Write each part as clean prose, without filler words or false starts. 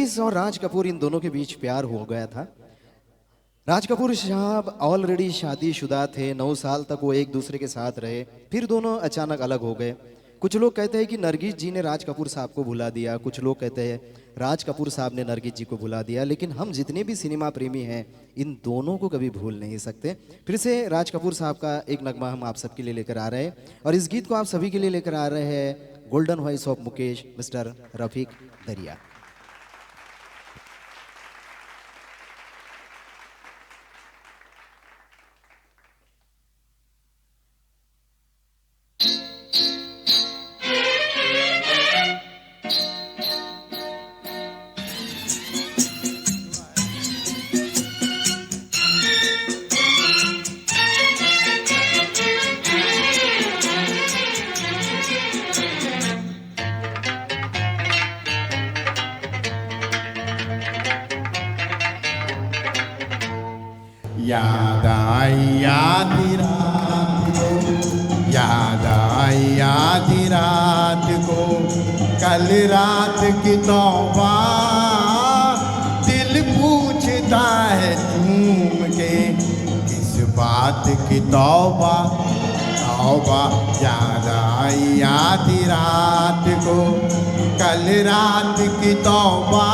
नरगिस और राज कपूर इन दोनों के बीच प्यार हो गया था। राज कपूर साहब ऑलरेडी शादीशुदा थे, 9 साल तक वो एक दूसरे के साथ रहे, फिर दोनों अचानक अलग हो गए। कुछ लोग कहते हैं कि नरगिस जी ने राज कपूर साहब को भुला दिया, कुछ लोग कहते हैं राज कपूर साहब ने नरगिस जी को भुला दिया, लेकिन हम जितने भी सिनेमा प्रेमी हैं इन दोनों को कभी भूल नहीं सकते। फिर से राज कपूर साहब का एक नगमा हम आप सबके लिए लेकर आ रहे हैं और इस गीत को आप सभी के लिए लेकर आ रहे हैं golden voice of Mukesh, mister Rafiq दरिया। याद आई आधी रात को, याद आई आधी रात को, कल रात की तौबा, दिल पूछता है झूम के किस बात की तौबा तौबा। याद आई आधी रात को, कल रात की तौबा,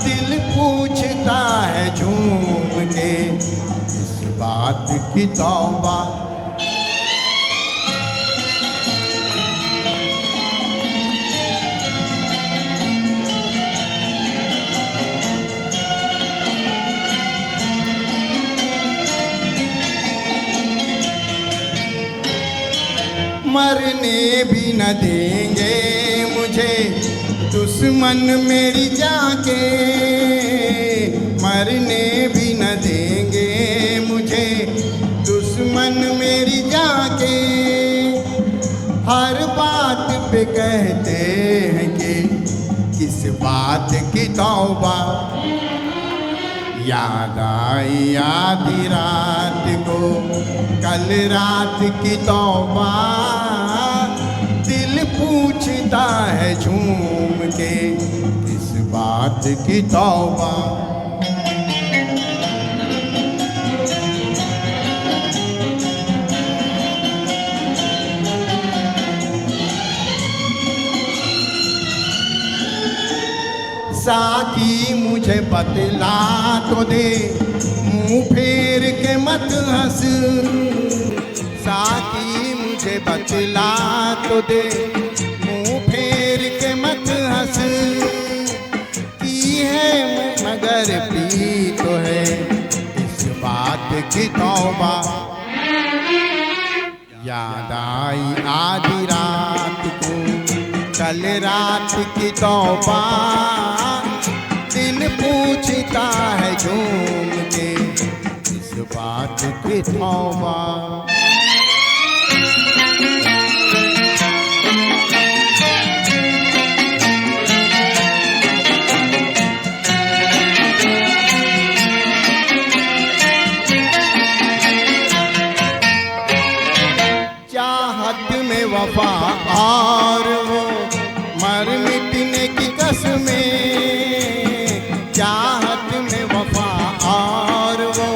दिल पूछता है झूम के इस बात की तौबा। मरने भी न देंगे मुझे दुश्मन मेरी जाके, मरने भी न देंगे मुझे दुश्मन मेरी जाके। हर बात पे कहते हैं कि किस बात की तौबा। याद आई आधी रात को, कल रात की तौबा, दिल पूछता है झूम के किस बात की तौबा। साकी मुझे बतला तो दे, मुंह फेर के मत हंस। साकी मुझे बतला तो दे, मुंह फेर के मत हंस। पी है मगर पी तो है इस बात की तौबा। याद आई आधी रात को, कल रात की तौबा, दिल पूछता है झूम के इस बात की तौबा। चाहत में वफा और वो मर मिटने की कसमें, चाहत में वफा और वो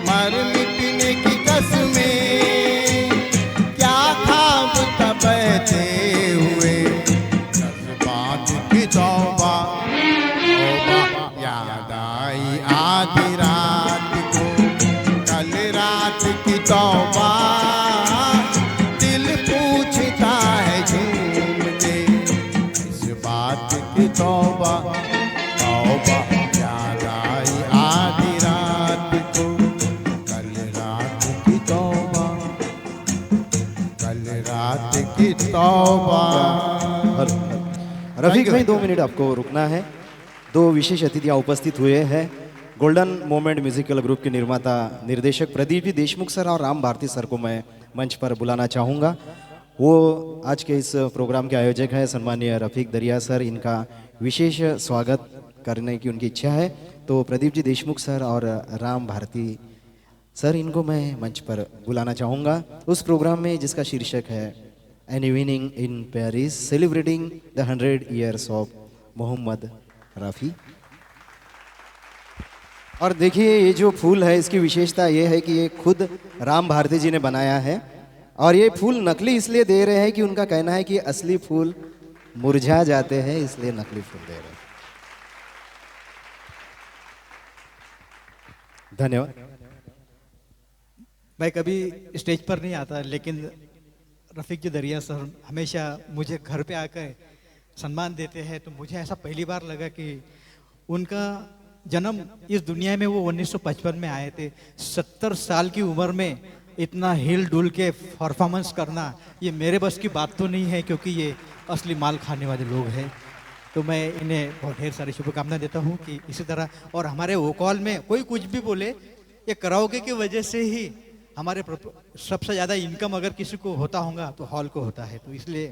मर मिटने की कसमें। क्या ख्वाब तबहते हुए जज्बात की तौबा तौबा। याद आई आधी रात को, कल रात की तौबा, दिल पूछता है झूम के इस बात की तौबा तौबा। याद आई आधी रात को, कल रात की तौबा, कल रात की तौबा। रफीक भाई 2 मिनट आपको रुकना है। 2 विशेष अतिथियां उपस्थित हुए हैं। गोल्डन मोमेंट म्यूजिकल ग्रुप के निर्माता निर्देशक प्रदीप जी देशमुख सर और राम भारती सर को मैं मंच पर बुलाना चाहूँगा। वो आज के इस प्रोग्राम के आयोजक हैं सम्मानीय रफीक दरिया सर। इनका विशेष स्वागत करने की उनकी इच्छा है, तो प्रदीप जी देशमुख सर और राम भारती सर इनको मैं मंच पर बुलाना चाहूँगा उस प्रोग्राम में जिसका शीर्षक है an evening in Paris celebrating the 100 years of Mohammed Rafi. और देखिए ये जो फूल है इसकी विशेषता ये है कि ये खुद राम भारती जी ने बनाया है और ये फूल नकली इसलिए दे रहे हैं कि उनका कहना है कि असली फूल मुरझा जाते हैं, इसलिए नकली फूल दे रहे हैं। धन्यवाद। मैं कभी स्टेज पर नहीं आता, लेकिन रफ़ीक जी दरिया सर हमेशा मुझे घर पे आकर सम्मान देते हैं, तो मुझे ऐसा पहली बार लगा कि उनका जन्म इस दुनिया में वो 1955 में आए थे। 70 साल की उम्र में इतना हिल डुल के परफॉर्मेंस करना ये मेरे बस की बात तो नहीं है, क्योंकि ये असली माल खाने वाले लोग हैं। तो मैं इन्हें बहुत ढेर सारी शुभकामनाएं देता हूँ कि इसी तरह, और हमारे वोकॉल में कोई कुछ भी बोले, ये कराओके की वजह से ही हमारे सबसे ज़्यादा इनकम अगर किसी को होता होगा तो हॉल को होता है। तो इसलिए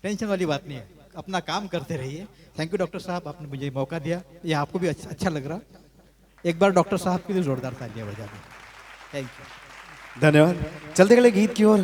टेंशन वाली बात नहीं है, अपना काम करते रहिए। थैंक यू डॉक्टर साहब, आपने मुझे मौका दिया, ये आपको भी अच्छा लग रहा। एक बार डॉक्टर साहब के लिए जोरदार तालियां बजा दें। Thank you. धन्यवाद। चलते गए गीत की ओर।